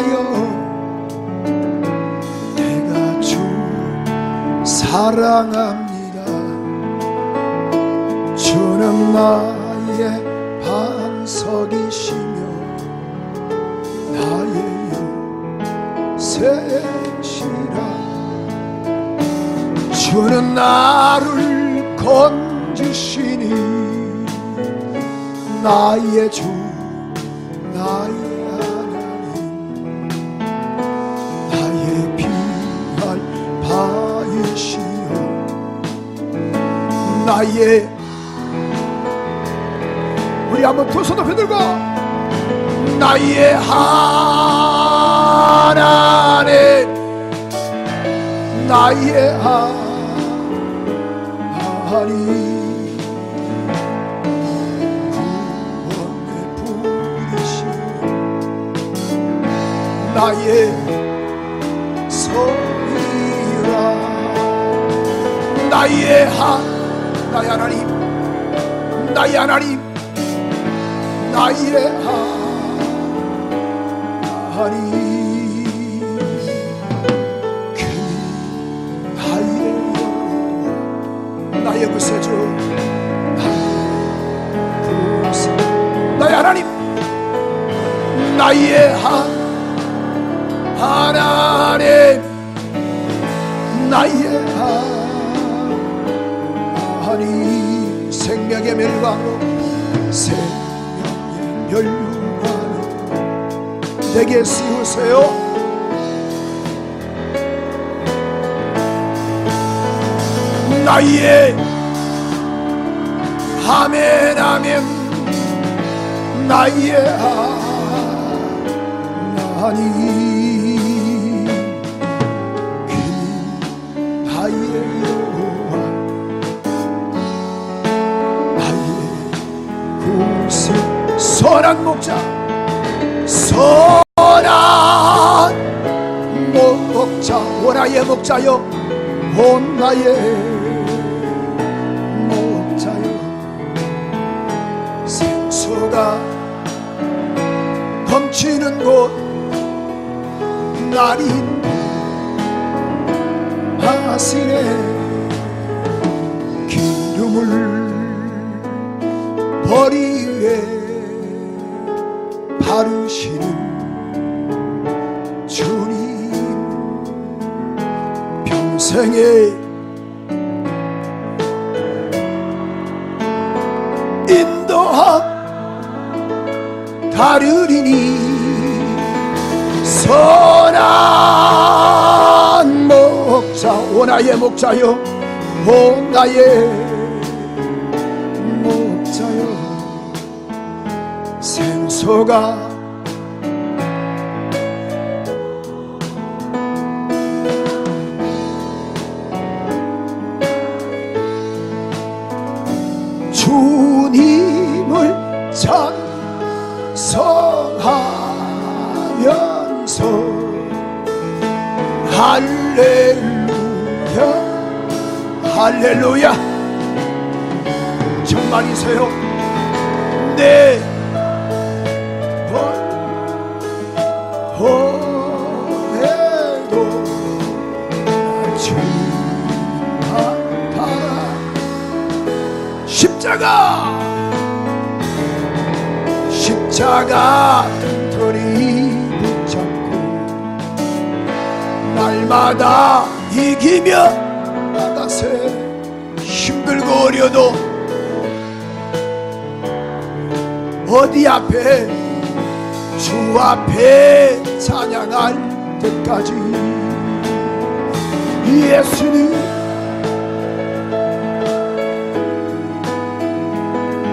위하여 내가 주 사랑합니다. 주는 나의 반석이시며 나의 요새시라. 주는 나를 건지시니 나의 주 나의 하나님, 나의 피할 바이시여 나의. 우리 한번 두 손 높이 들고 나의 하나님, 나의 하나님, 나의 성이라. 나의 하나님, 나의 하나님, 나의 하나님, 나의 여호와, 나의 구세주, 나의 하나님, 나의 하나님, 나의 하나님. 생명의 멸관으로 생명의 멸관으로 내게 씌우세요. 나의 아멘 아멘, 나의 하나님, 나의 여호와, 나의 구세. 선한 목자, 선한 목자, 원하의 목자여, 원나의 목자여. 생수가 넘치는 곳 나를 인도하시네. 기름을 머리 위에 바르시는 주님, 평생에 인도함 다르리니. 선한 목자, 원하의 목자여, 원나의 목자여. 생수가 주님을 찬송하면서 할렐루야 할렐루야. 정말이세요? 네. 보내도 주하다. 십자가 튼튼히 붙잡고 날마다 이기며 나가세. 힘들고 어려도 어디 앞에, 주 앞에 찬양할 때까지 예수님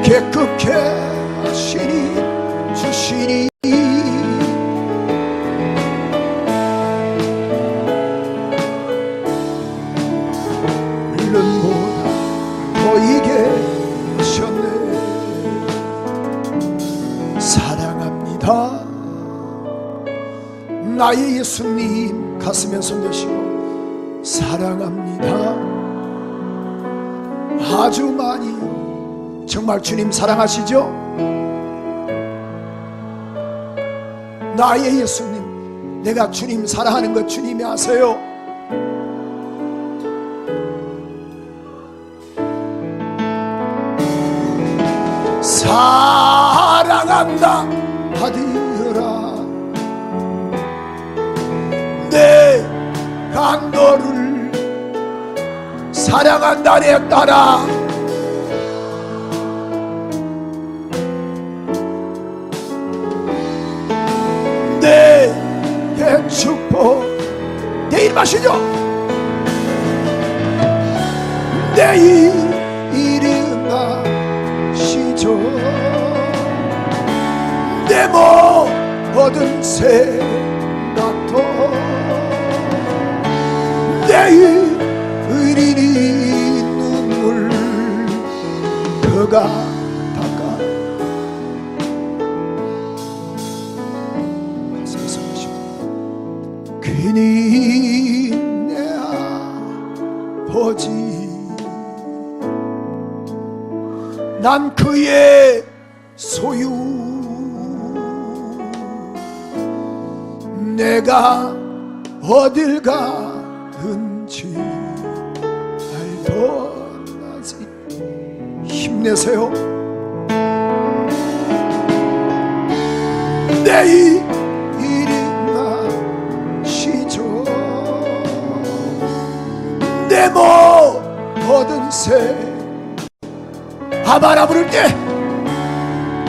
깨끗게 하시니 주시니. 물론보다 보이게 하셨네. 사랑합니다. 나의 예수님 가슴에 손 대시고 사랑합니다. 아주 많이. 정말 주님 사랑하시죠? 나의 예수님 내가 주님 사랑하는 것 주님이 아세요. 사랑한다 하디라. 내 강도를 사랑한다 내 딸아. 내 축복 내일 마시죠. 내 이름 마시죠. 내 모든 생각도 내 의리니 눈물 그가 닦아. 괜히 내 아버지 난 그의 소유. 내가 어딜 가는지 알고 나지. 힘내세요. 내 이름 마시죠. 내 모든 새 아바라 부를 때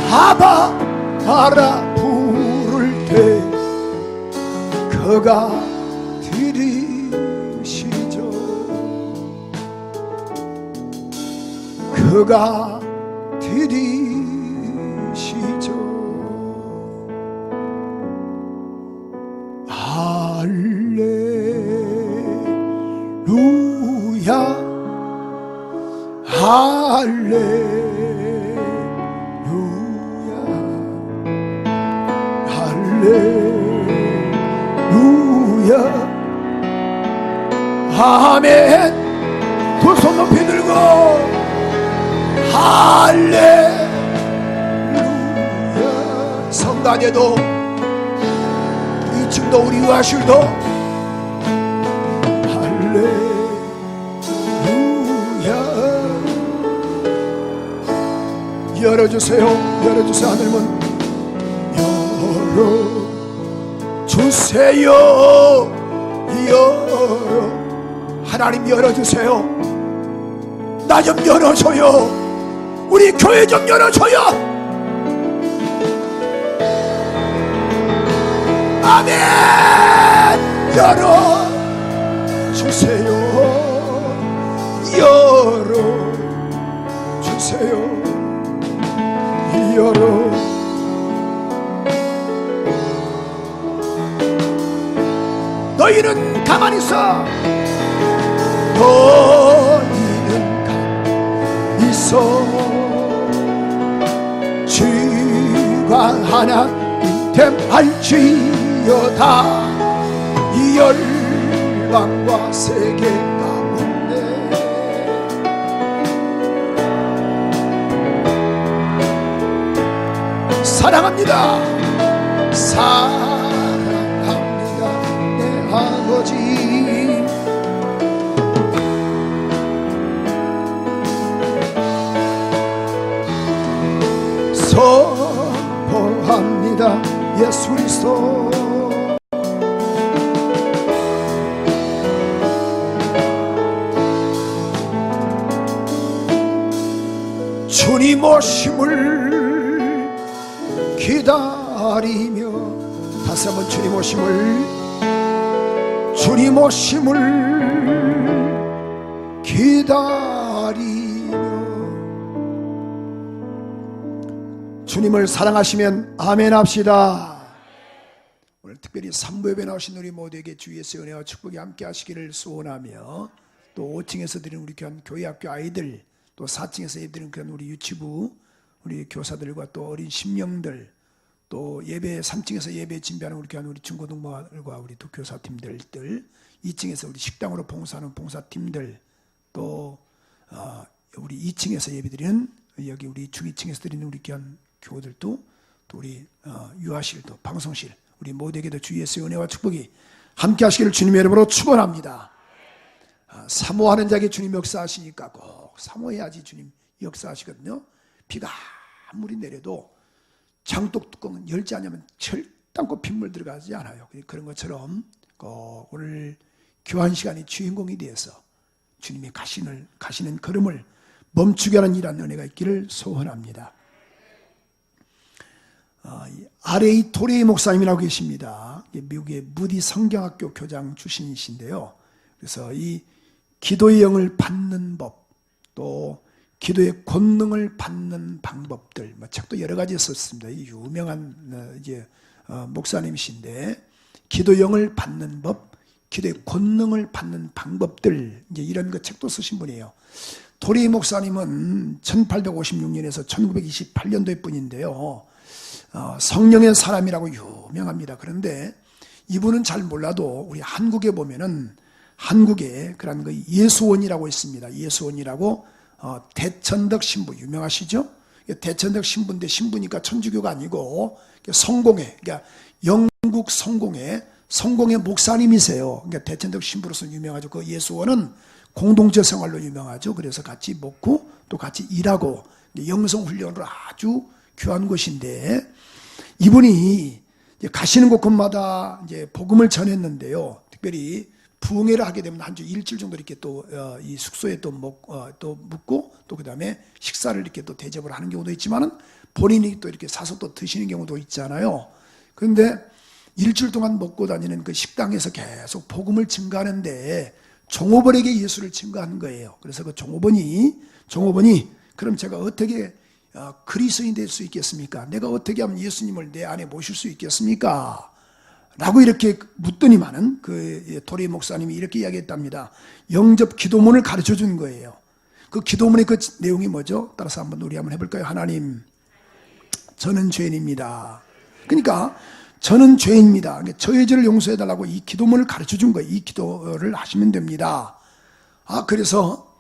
아바라 부를 때 그가 들으시죠. 그가 들으시죠. 할렐루야 할렐루야 할렐루야 아멘. 두 손 높이 들고 할렐루야. 성단에도 2층도 우리 유아실도 할렐루야. 열어주세요. 열어주세요. 하늘문 열어주세요. 열어. 하나님 열어주세요. 나 좀 열어줘요. 우리 교회 좀 열어줘요. 아멘. 열어주세요. 열어주세요. 열어. 너희는 가만히 있어. 너희는 가만히 있어. 주가 하나님 됨할지어다. 이 열방과 세계 가운데 사랑합니다. 사랑합니다 내 아버지. 선포합니다 예수 그리스도. 주님 오심을 기다리며. 다시 한번 주님 오심을 기다리며. 주님을 사랑하시면 아멘 합시다. 오늘 특별히 3부 예배 나오신 우리 모두에게 주 예수의 은혜와 축복이 함께 하시기를 소원하며, 또 5층에서 드리는 우리 교회 학교 아이들, 또 4층에서 예배드리는 우리 유치부 우리 교사들과 또 어린 심령들, 또 예배 3층에서 예배 준비하는 우리 중고등부들과 우리 또 교사팀들, 2층에서 우리 식당으로 봉사하는 봉사팀들, 또 우리 2층에서 예배드리는 여기 우리 중2층에서 드리는 우리 교우들도, 또 우리 유아실도 방송실 우리 모두에게도 주 예수의 은혜와 축복이 함께 하시기를 주님의 이름으로 축원합니다. 사모하는 자에게 주님 역사하시니까 꼭 사모해야지 주님 역사하시거든요. 비가 아무리 내려도 장독 뚜껑은 열지 않으면 절단코 빗물 들어가지 않아요. 그런 것처럼 꼭 오늘 교환 시간이 주인공이 되어서 주님이 가시는 걸음을 멈추게 하는 이러한 은혜가 있기를 소원합니다. R.A. 토레이 목사님이라고 계십니다. 미국의 무디 성경학교 교장 출신이신데요. 그래서 이 기도의 영을 받는 법, 또 기도의 권능을 받는 방법들, 책도 여러 가지 썼습니다. 유명한 목사님이신데 기도의 영을 받는 법, 기도의 권능을 받는 방법들, 이런 거 책도 쓰신 분이에요. 토레이 목사님은 1856년에서 1928년도의 분인데요. 성령의 사람이라고 유명합니다. 그런데 이분은 잘 몰라도 우리 한국에 보면은 한국에 그런 거 예수원이라고 있습니다. 예수원이라고 대천덕 신부 유명하시죠? 대천덕 신부인데 신부니까 천주교가 아니고 성공회, 그러니까 영국 성공회 목사님이세요. 그러니까 대천덕 신부로서 유명하죠. 그 예수원은 공동체 생활로 유명하죠. 그래서 같이 먹고 또 같이 일하고 영성 훈련으로 아주 귀한 곳인데 이분이 가시는 곳곳마다 이제 복음을 전했는데요. 특별히 부흥회를 하게 되면 한 주 일주일 정도 이렇게 또 이 숙소에 또 묵고 또 그 다음에 식사를 이렇게 또 대접을 하는 경우도 있지만은 본인이 또 이렇게 사서 또 드시는 경우도 있잖아요. 그런데 일주일 동안 먹고 다니는 그 식당에서 계속 복음을 증가하는데 종업원에게 예수를 증거한 거예요. 그래서 그 종업원이 그럼 제가 어떻게 그리스도인 될 수 있겠습니까? 내가 어떻게 하면 예수님을 내 안에 모실 수 있겠습니까? 라고 이렇게 묻더니만은 그 토레이 목사님이 이렇게 이야기했답니다. 영접 기도문을 가르쳐 준 거예요. 그 기도문의 그 내용이 뭐죠? 따라서 우리 한번 해볼까요? 하나님, 저는 죄인입니다. 그러니까 저는 죄인입니다. 저의 죄를 용서해달라고 이 기도문을 가르쳐 준 거예요. 이 기도를 하시면 됩니다. 그래서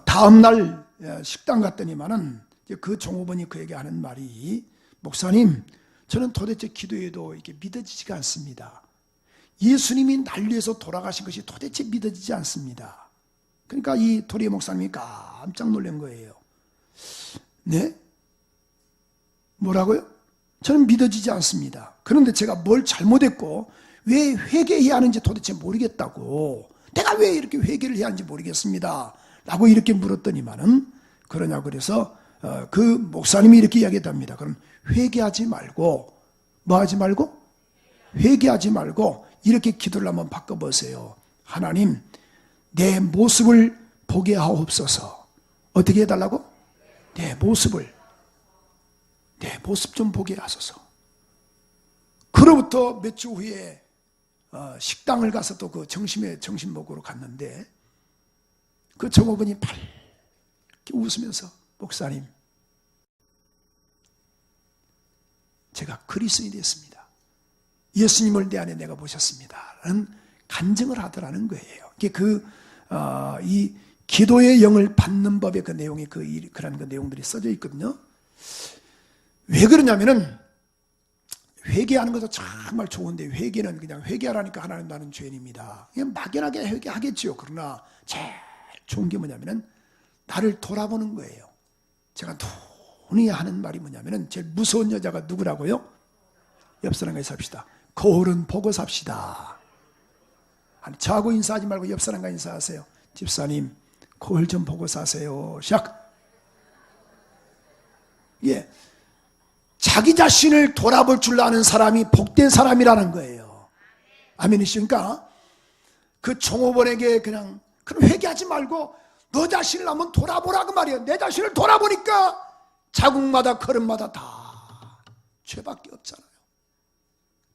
다음날 식당 갔더니만은 그 종업원이 그에게 하는 말이 목사님, 저는 도대체 기도해도 이렇게 믿어지지가 않습니다. 예수님이 날 위해서 돌아가신 것이 도대체 믿어지지 않습니다. 그러니까 이 토레이 목사님이 깜짝 놀란 거예요. 네? 뭐라고요? 저는 믿어지지 않습니다. 그런데 제가 뭘 잘못했고 왜 회개해야 하는지 도대체 모르겠다고. 내가 왜 이렇게 회개를 해야 하는지 모르겠습니다. 라고 이렇게 물었더니만은 그러냐고 그래서 그 목사님이 이렇게 이야기했답니다. 그럼 회개하지 말고 뭐 하지 말고? 회개하지 말고 이렇게 기도를 한번 바꿔보세요. 하나님, 내 모습을 보게 하옵소서. 어떻게 해달라고? 내 모습 좀 보게 하소서. 그로부터 몇 주 후에 식당을 가서 또 그 점심 먹으러 갔는데 그 종업원이 밝게 웃으면서 목사님, 제가 그리스도인이 됐습니다. 예수님을 내 안에 내가 모셨습니다. 라는 간증을 하더라는 거예요. 이 기도의 영을 받는 법의 그 내용이 그런 그 내용들이 써져 있거든요. 왜 그러냐면은 회개하는 것도 정말 좋은데 회개는 그냥 회개하라니까 하나님 나는 죄인입니다. 그냥 막연하게 회개하겠죠. 그러나 제일 좋은 게 뭐냐면은 나를 돌아보는 거예요. 제가 눈이 하는 말이 뭐냐면은 제일 무서운 여자가 누구라고요? 옆 사람과 삽시다. 거울은 보고 삽시다. 아니 저하고 인사하지 말고 옆 사람과 인사하세요. 집사님 거울 좀 보고 사세요. 시작. 예, 자기 자신을 돌아볼 줄 아는 사람이 복된 사람이라는 거예요. 아멘이십니까? 그 종업원에게 그럼 회개하지 말고 너 자신을 한번 돌아보라고 말이에요. 내 자신을 돌아보니까 자국마다 걸음마다 다 죄밖에 없잖아요.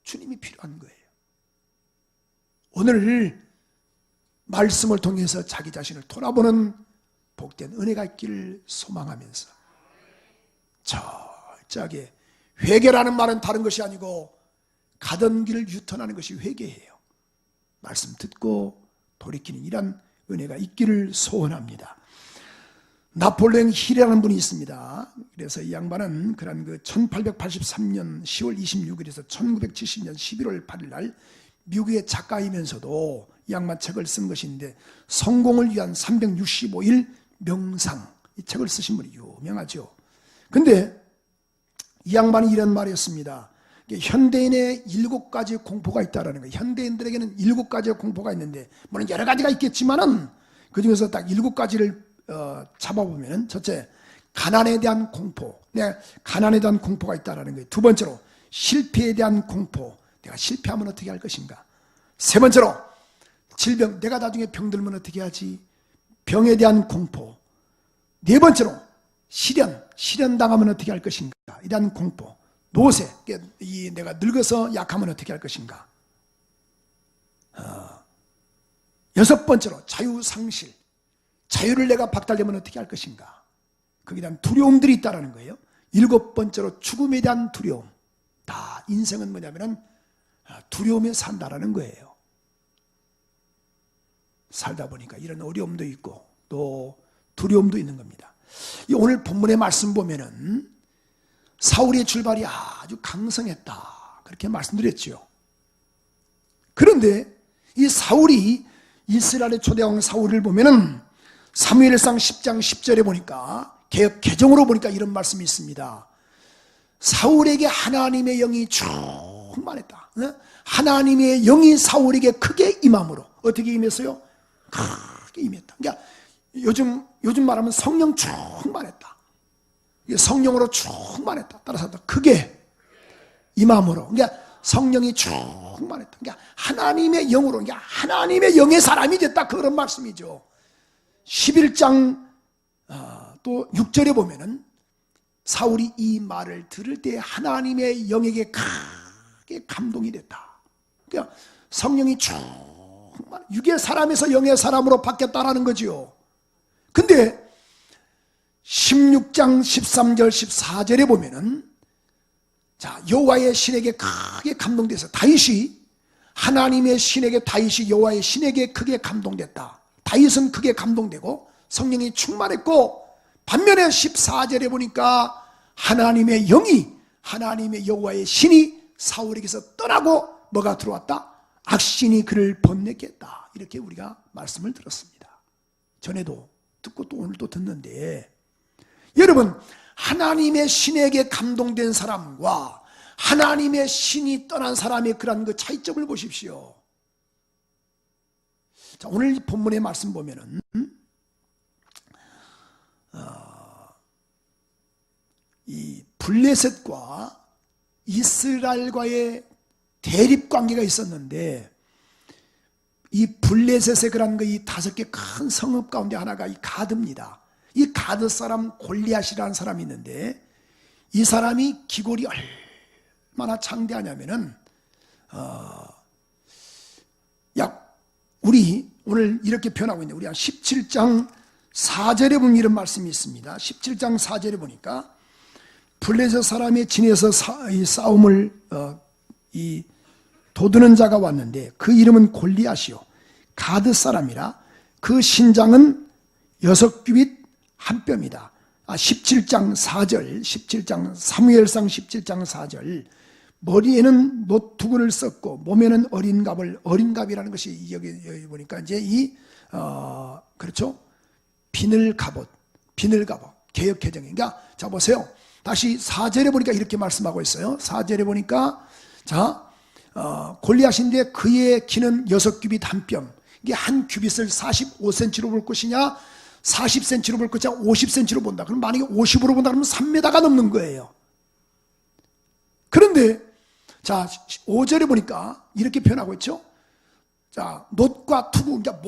주님이 필요한 거예요. 오늘 말씀을 통해서 자기 자신을 돌아보는 복된 은혜가 있기를 소망하면서 철저하게 회개라는 말은 다른 것이 아니고 가던 길을 유턴하는 것이 회개예요. 말씀 듣고 돌이키는 이런 은혜가 있기를 소원합니다. 나폴레옹 힐이라는 분이 있습니다. 그래서 이 양반은 그런 1883년 10월 26일에서 1970년 11월 8일 날 미국의 작가이면서도 이 양반 책을 쓴 것인데, 성공을 위한 365일 명상, 이 책을 쓰신 분이 유명하죠. 근데 이 양반이 이런 말을 했습니다. 현대인의 7가지 공포가 있다라는 거예요. 현대인들에게는 7가지의 공포가 있는데, 물론 여러 가지가 있겠지만은 그 중에서 딱 7가지를 잡아보면은, 첫째, 가난에 대한 공포. 내가 가난에 대한 공포가 있다라는 거예요. 두 번째로, 실패에 대한 공포. 내가 실패하면 어떻게 할 것인가. 세 번째로, 질병. 내가 나중에 병들면 어떻게 하지. 병에 대한 공포. 네 번째로, 실현 당하면 어떻게 할 것인가. 에 대한 공포. 노쇠. 내가 늙어서 약하면 어떻게 할 것인가. 여섯 번째로, 자유상실. 자유를 내가 박탈되면 어떻게 할 것인가. 거기에 대한 두려움들이 있다는 거예요. 일곱 번째로, 죽음에 대한 두려움. 다 인생은 뭐냐면은 두려움에 산다라는 거예요. 살다 보니까 이런 어려움도 있고 또 두려움도 있는 겁니다. 오늘 본문의 말씀 보면은 사울의 출발이 아주 강성했다, 그렇게 말씀드렸죠. 그런데 이 사울이, 이스라엘의 초대왕 사울을 보면은 사무엘상 10장 10절에 보니까, 개정으로 보니까 이런 말씀이 있습니다. 사울에게 하나님의 영이 충만했다. 하나님의 영이 사울에게 크게 임함으로. 어떻게 임했어요? 크게 임했다. 그러니까 요즘 말하면 성령 충만했다. 성령으로 충만했다. 따라서 크게 임함으로. 그러니까 성령이 충만했다. 그러니까 하나님의 영으로, 그러니까 하나님의 영의 사람이 됐다, 그런 말씀이죠. 11장 또 6절에 보면은 사울이 이 말을 들을 때 하나님의 영에게 크게 감동이 됐다. 그러니까 성령이 충만, 육의 사람에서 영의 사람으로 바뀌었다라는 거지요. 근데 16장 13절 14절에 보면은, 자, 여호와의 신에게 크게 감동돼서, 다윗이 하나님의 신에게, 다윗이 여호와의 신에게 크게 감동됐다. 다윗은 크게 감동되고 성령이 충만했고, 반면에 14절에 보니까 하나님의 영이, 하나님의 여호와의 신이 사울에게서 떠나고 뭐가 들어왔다? 악신이 그를 번뇌케 했다. 이렇게 우리가 말씀을 들었습니다. 전에도 듣고 또 오늘도 듣는데, 여러분, 하나님의 신에게 감동된 사람과 하나님의 신이 떠난 사람의 그런 그 차이점을 보십시오. 자, 오늘 본문의 말씀 보면은 이 블레셋과 이스라엘과의 대립 관계가 있었는데, 이 블레셋의 그런 이 5개 큰 성읍 가운데 하나가 이 가드입니다. 이 가드 사람 골리앗이라는 사람이 있는데, 이 사람이 기골이 얼마나 장대하냐면은 우리 오늘 이렇게 표현하고 있는데, 우리 한 17장 4절에 보면 이런 말씀이 있습니다. 17장 4절에 보니까 블레셋 사람의 진에서 이 싸움을 도드는 자가 왔는데, 그 이름은 골리앗이요 가드 사람이라. 그 신장은 6규빗 한 뼘이다. 17장 4절, 17장 사무엘상 17장 4절. 머리에는 노투구를 썼고 몸에는 어린갑이라는 것이 여기 보니까 이제 그렇죠, 비늘 갑옷 개역 개정이. 그러니까 자 보세요. 다시 4절에 보니까 이렇게 말씀하고 있어요. 4절에 보니까, 자, 골리앗인데 그의 키는 6규빗 한 뼘. 이게 한 규빗을 45cm로 볼 것이냐, 40cm로 볼 것이냐, 50cm로 본다. 그럼 만약에 50으로 본다 그러면 3m가 넘는 거예요. 그런데 자, 5절에 보니까 이렇게 표현하고 있죠. 자, 놋과 투구, 그러니까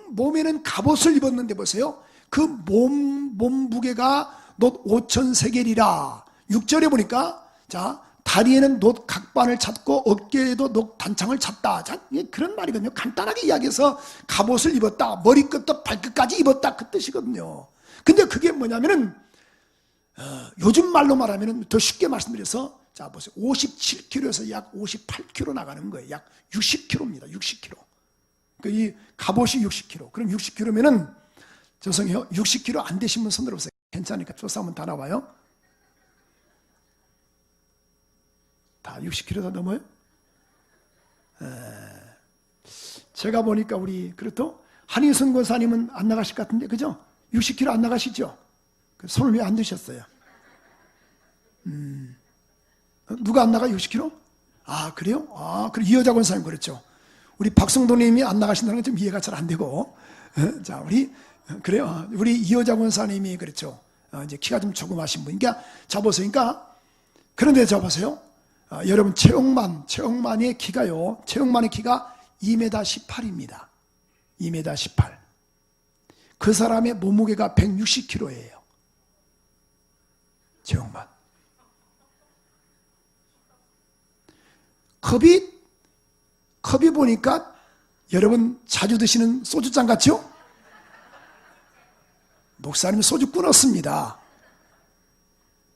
몸에는 갑옷을 입었는데 보세요. 그 몸무게가 놋 5,000세겔이라. 6절에 보니까, 자, 다리에는 놋 각반을 찼고 어깨에도 놋 단창을 찼다. 자, 그런 말이거든요. 간단하게 이야기해서 갑옷을 입었다, 머리끝부터 발끝까지 입었다, 그 뜻이거든요. 근데 그게 뭐냐면은 요즘 말로 말하면 더 쉽게 말씀드려서, 자 보세요. 57kg에서 약 58kg 나가는 거예요. 약 60kg입니다. 60kg. 이 갑옷이 60kg. 그럼 60kg면은 죄송해요. 60kg 안 되신 분 손 들어보세요. 괜찮으니까 조사하면 다 나와요. 다 60kg 다 넘어요? 제가 보니까 우리 그렇도 한희선 권사님은 안 나가실 것 같은데, 그죠? 60kg 안 나가시죠? 손을 왜 안 드셨어요? 누가 안 나가 60kg? 아, 그래요? 아, 그리고 이여자 권사님 그렇죠. 우리 박성도님이 안 나가신다는 건 좀 이해가 잘 안 되고, 자, 그래요. 우리 이여자 권사님이 그렇죠. 이제 키가 좀 조그마신 분. 그러니까, 자 보세요. 그러니까, 그런데 자 보세요. 여러분, 최영만의 키가요. 최영만의 키가 2m 18입니다. 2m 18. 그 사람의 몸무게가 160kg예요. 최영만. 컵이 보니까 여러분 자주 드시는 소주잔 같죠? 목사님이 소주 끊었습니다.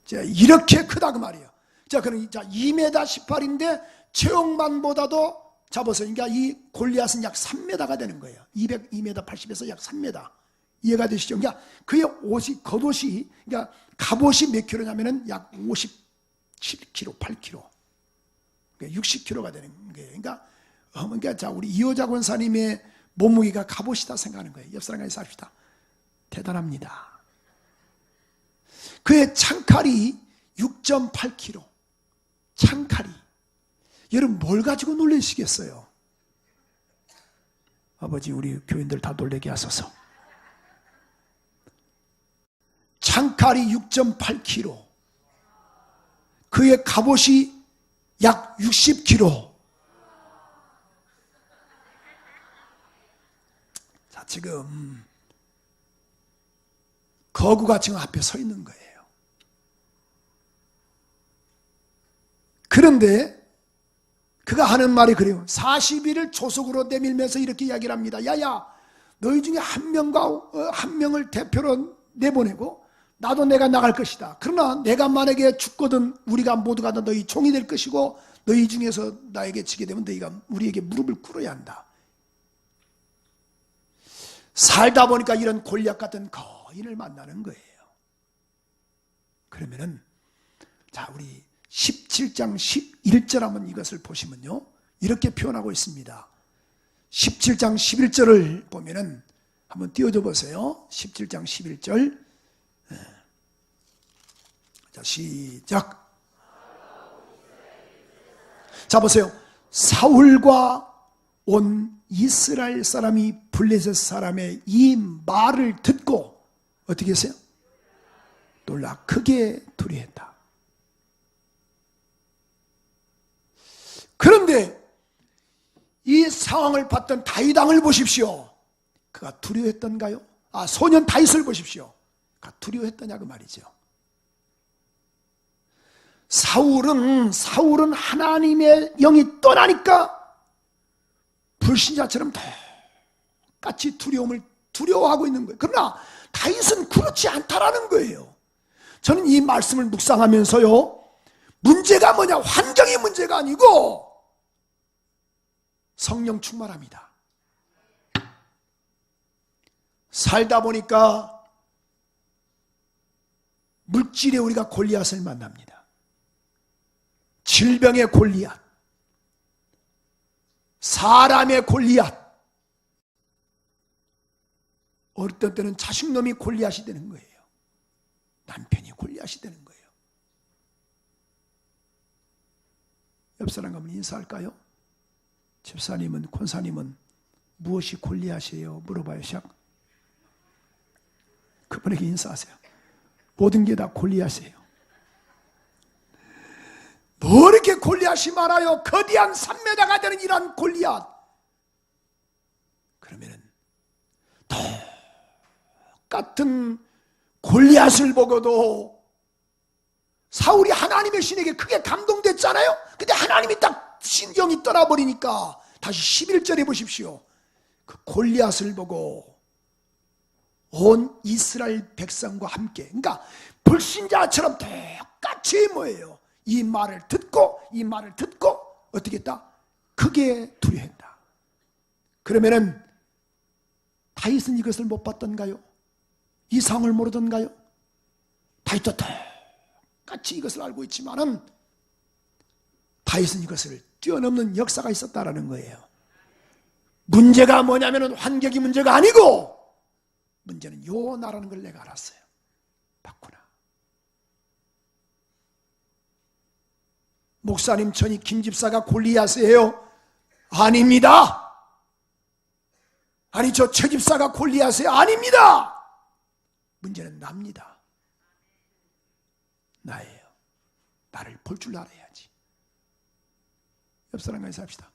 자, 이렇게 크다 그 말이에요. 자, 그럼 2m 18인데 최영만보다도 자 보세요. 그러니까 이 골리앗은 약 3m가 되는 거예요. 2m 80에서 약 3m. 이해가 되시죠? 그러니까 그의 겉옷이 그러니까 갑옷이 몇 킬로냐면은 약 57kg, 8kg. 60kg가 되는 거예요. 그러니까 자, 우리 이호자 권사님의 몸무게가 갑옷이다 생각하는 거예요. 옆 사람과 삽시다. 대단합니다. 그의 창칼이 6.8kg. 창칼이. 여러분 뭘 가지고 놀라시겠어요? 아버지 우리 교인들 다 놀래게 하소서. 창칼이 6.8kg. 그의 갑옷이 약 60kg. 자, 지금 거구가 지금 앞에 서 있는 거예요. 그런데 그가 하는 말이 그래요. 40일을 조속으로 내밀면서 이렇게 이야기를 합니다. 야야, 너희 중에 한 명을 대표로 내보내고 나도 내가 나갈 것이다. 그러나 내가 만약에 죽거든 우리가 모두가 다 너희 종이 될 것이고 너희 중에서 나에게 지게 되면 너희가 우리에게 무릎을 꿇어야 한다. 살다 보니까 이런 골리앗 같은 거인을 만나는 거예요. 그러면은 자, 우리 17장 11절 한번 이것을 보시면요, 이렇게 표현하고 있습니다. 17장 11절을 보면은 한번 띄워줘 보세요. 17장 11절. 자, 시작. 자, 보세요. 사울과 온 이스라엘 사람이 블레셋 사람의 이 말을 듣고 어떻게 했어요? 놀라 크게 두려워했다. 그런데 이 상황을 봤던 다윗 왕을 보십시오. 그가 두려워했던가요? 소년 다윗을 보십시오. 그가 두려워했더냐 그 말이죠. 사울은 하나님의 영이 떠나니까 불신자처럼 똑같이 두려워하고 있는 거예요. 그러나 다윗은 그렇지 않다라는 거예요. 저는 이 말씀을 묵상하면서요, 문제가 뭐냐, 환경이 문제가 아니고 성령 충만합니다. 살다 보니까 물질에 우리가 골리앗을 만납니다. 질병의 골리앗, 사람의 골리앗, 어떤 때는 자식놈이 골리앗이 되는 거예요. 남편이 골리앗이 되는 거예요. 옆 사람과 한번 인사할까요? 집사님은, 권사님은 무엇이 골리앗이에요? 물어봐요. 시작. 그분에게 인사하세요. 모든 게 다 골리앗이에요. 뭐 이렇게 골리앗이 많아요? 거대한 3m가 되는 이런 골리앗. 그러면은 똑같은 골리앗을 보고도 사울이 하나님의 신에게 크게 감동됐잖아요. 근데 하나님이 딱 신경이 떠나버리니까 다시 11절에 보십시오. 그 골리앗을 보고 온 이스라엘 백성과 함께, 그러니까 불신자처럼 똑같이 뭐예요? 이 말을 듣고 어떻게 했다? 크게 두려워했다. 그러면은 다윗은 이것을 못 봤던가요? 이 상을 모르던가요? 다윗도 똑같이 이것을 알고 있지만은 다윗은 이것을 뛰어넘는 역사가 있었다라는 거예요. 문제가 뭐냐면은 환경이 문제가 아니고 문제는 요 나라는 걸 내가 알았어요. 봤구나. 목사님, 전이 김집사가 골리앗이에요? 아닙니다. 아니, 저 최집사가 골리앗이에요? 아닙니다. 문제는 납니다. 나예요. 나를 볼 줄 알아야지. 옆 사람과 인사합시다.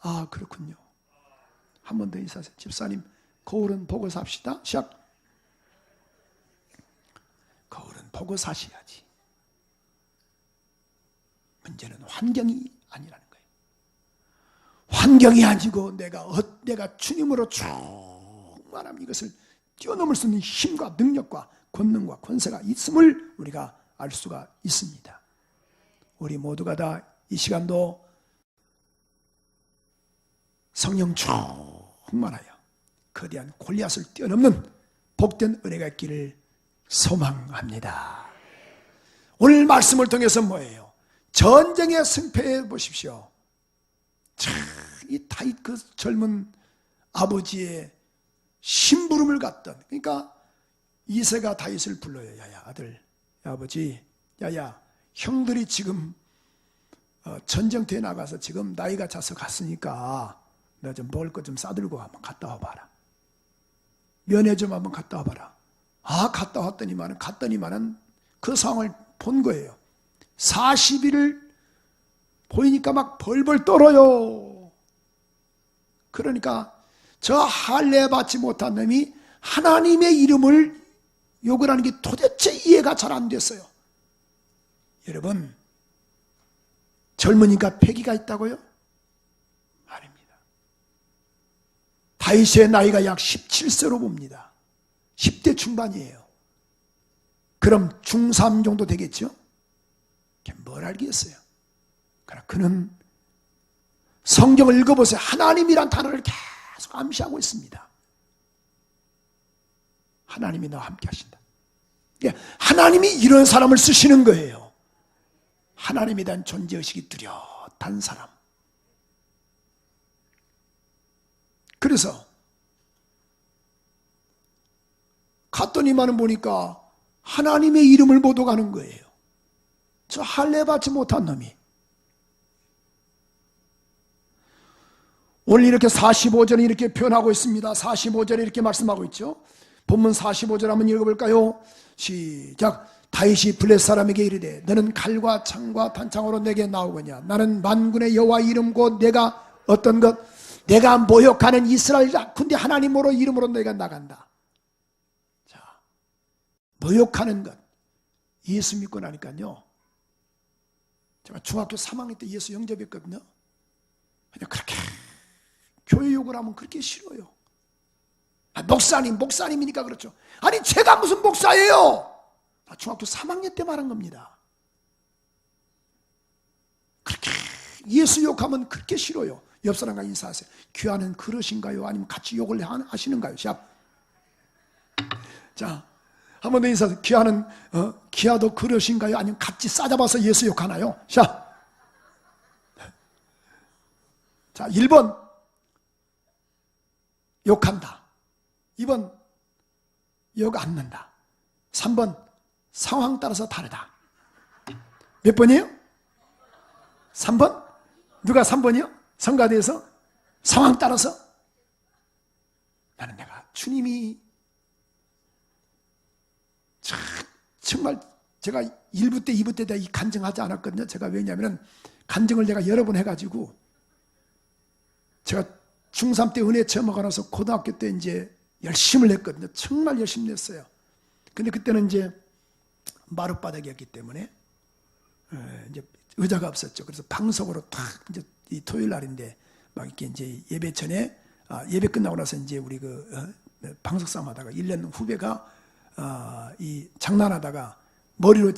아, 그렇군요. 한 번 더 인사하세요. 집사님, 거울은 보고 삽시다. 시작. 거울은 보고 사셔야지. 문제는 환경이 아니라는 거예요. 환경이 아니고 내가 주님으로 충만함, 이것을 뛰어넘을 수 있는 힘과 능력과 권능과 권세가 있음을 우리가 알 수가 있습니다. 우리 모두가 다 이 시간도 성령 충만하여 거대한 골리앗을 뛰어넘는 복된 은혜가 있기를 소망합니다. 오늘 말씀을 통해서 뭐예요? 전쟁의 승패에 보십시오. 이 다윗 그 젊은 아버지의 심부름을 갖던, 그러니까 이새가 다윗을 불러요. 야야 아들, 야, 아버지, 야야 형들이 지금 전쟁터에 나가서 지금 나이가 차서 갔으니까 너 좀 먹을 것 좀 싸들고 한번 갔다 와봐라. 면회 좀 한번 갔다 와봐라. 아, 갔다 왔더니만은 그 상황을 본 거예요. 40일을 보이니까 막 벌벌 떨어요. 그러니까 저 할례 받지 못한 놈이 하나님의 이름을 욕을 하는 게 도대체 이해가 잘 안 됐어요. 여러분, 젊으니까 패기가 있다고요? 아닙니다. 다윗의 나이가 약 17세로 봅니다. 10대 중반이에요. 그럼 중3 정도 되겠죠? 뭘 알겠어요? 그러나 그는 성경을 읽어보세요. 하나님이란 단어를 계속 암시하고 있습니다. 하나님이 너와 함께 하신다. 하나님이 이런 사람을 쓰시는 거예요. 하나님에 대한 존재의식이 뚜렷한 사람. 그래서 갔더니만은 보니까 하나님의 이름을 못 오가는 거예요. 저 할례 받지 못한 놈이. 오늘 이렇게 45절에 이렇게 표현하고 있습니다. 45절에 이렇게 말씀하고 있죠. 본문 45절 한번 읽어볼까요? 시작. 다윗이 블레 사람에게 이르되 너는 칼과 창과 단창으로 내게 나오거냐. 나는 만군의 여호와 이름 곧 내가 어떤 것, 내가 모욕하는 이스라엘 군대 하나님으로 이름으로 내가 나간다. 자, 모욕하는 것. 예수 믿고 나니까요. 제가 중학교 3학년 때 예수 영접했거든요. 그냥 그렇게 교회 욕을 하면 그렇게 싫어요. 목사님이니까 그렇죠. 아니 제가 무슨 목사예요? 중학교 3학년 때 말한 겁니다. 그렇게 예수 욕하면 그렇게 싫어요. 옆 사람과 인사하세요. 귀하는 그릇인가요? 아니면 같이 욕을 하시는가요? 자, 한 번 더 인사하세요. 귀하도 그릇인가요? 아니면 같이 싸잡아서 예수 욕하나요? 자, 1번 욕한다. 2번 욕 안 는다. 3번 상황 따라서 다르다. 몇 번이에요? 3번? 누가 3번이요? 성가대에서 상황 따라서. 나는 내가 주님이 정말 제가 1부 때 2부 때 내가 이 간증하지 않았거든요. 제가 왜냐하면 간증을 내가 여러 번 해가지고 제가 중3 때 은혜 처음 하고 나서 고등학교 때 이제 열심을 냈거든요. 정말 열심히 냈어요. 근데 그때는 이제 마룻바닥이었기 때문에 이제 의자가 없었죠. 그래서 방석으로 탁 이제 이 토요일 날인데 막 이렇게 이제 예배 전에 예배 끝나고 나서 이제 우리 방석 싸움 하다가 1년 후배가 이 장난하다가 머리로